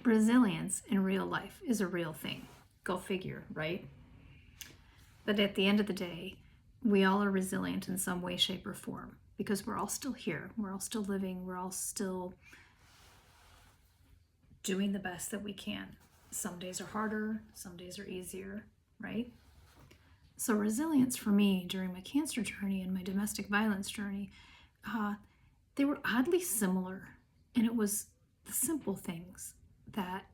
resilience in real life is a real thing. Go figure, right? But at the end of the day, we all are resilient in some way, shape, or form because we're all still here. We're all still living. We're all still doing the best that we can. Some days are harder, some days are easier, right? So resilience for me during my cancer journey and my domestic violence journey, they were oddly similar. And it was the simple things that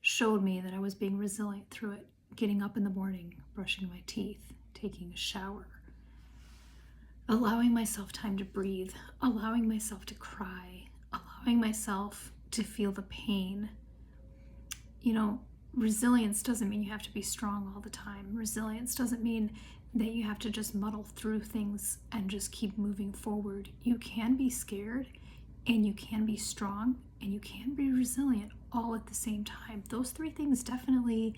showed me that I was being resilient through it. Getting up in the morning, brushing my teeth, taking a shower, allowing myself time to breathe, allowing myself to cry, allowing myself to feel the pain. You know, resilience doesn't mean you have to be strong all the time. Resilience doesn't mean that you have to just muddle through things and just keep moving forward. You can be scared and you can be strong and you can be resilient all at the same time. Those three things definitely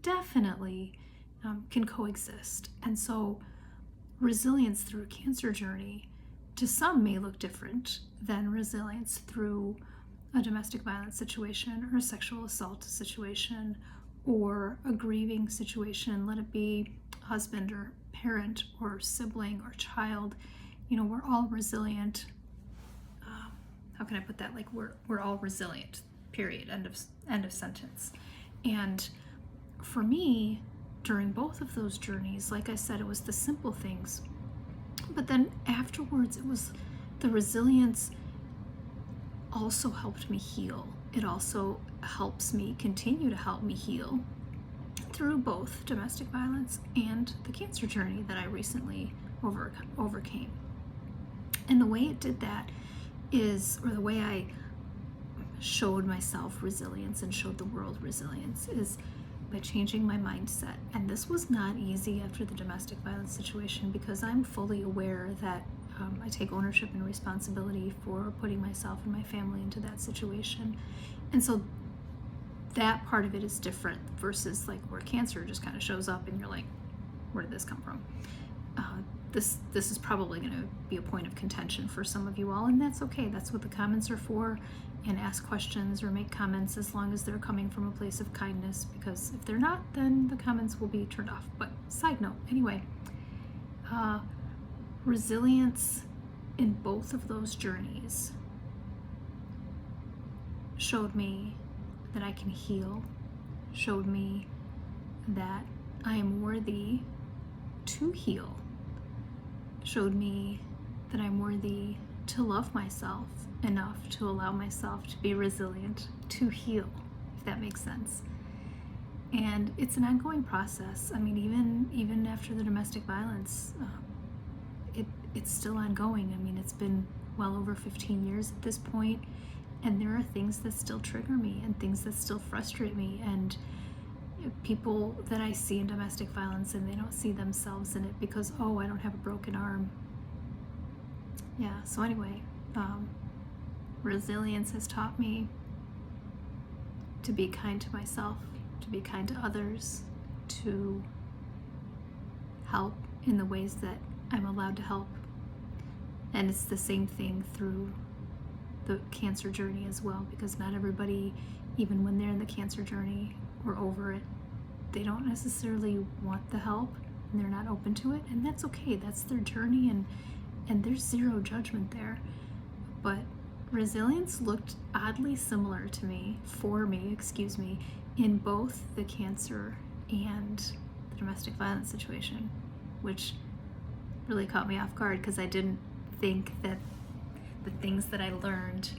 can coexist. And so resilience through a cancer journey to some may look different than resilience through a domestic violence situation or a sexual assault situation or a grieving situation, let it be husband or parent or sibling or child. You know, we're all resilient. How can I put that? Like we're all resilient, period, end of sentence. And for me, during both of those journeys, like I said, it was the simple things. But then afterwards, it was the resilience also helped me heal. It also helps me continue to help me heal through both domestic violence and the cancer journey that I recently overcame. And the way it did that is, or the way I showed myself resilience and showed the world resilience, is by changing my mindset. And this was not easy after the domestic violence situation because I'm fully aware that I take ownership and responsibility for putting myself and my family into that situation. And so that part of it is different versus like where cancer just kind of shows up and you're like, where did this come from? This is probably going to be a point of contention for some of you all, and that's okay. That's what the comments are for. And ask questions or make comments as long as they're coming from a place of kindness, because if they're not, then the comments will be turned off. But side note, anyway, resilience in both of those journeys showed me that I can heal, showed me that I am worthy to heal, showed me that I'm worthy to love myself enough to allow myself to be resilient, to heal, if that makes sense. And it's an ongoing process. I mean, even after the domestic violence, it's still ongoing. I mean, it's been well over 15 years at this point, and there are things that still trigger me and things that still frustrate me, and people that I see in domestic violence and they don't see themselves in it because, oh, I don't have a broken arm. Yeah, so anyway, resilience has taught me to be kind to myself, to be kind to others, to help in the ways that I'm allowed to help. And it's the same thing through the cancer journey as well, because not everybody, even when they're in the cancer journey or over it, they don't necessarily want the help and they're not open to it, and that's okay. That's their journey, and there's zero judgment there. But resilience looked oddly similar to me, in both the cancer and the domestic violence situation, which really caught me off guard because I didn't think that the things that I learned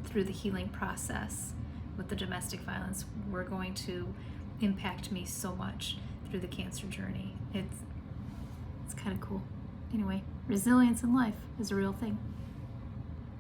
through the healing process with the domestic violence were going to impact me so much through the cancer journey. It's kind of cool. Anyway, resilience in life is a real thing.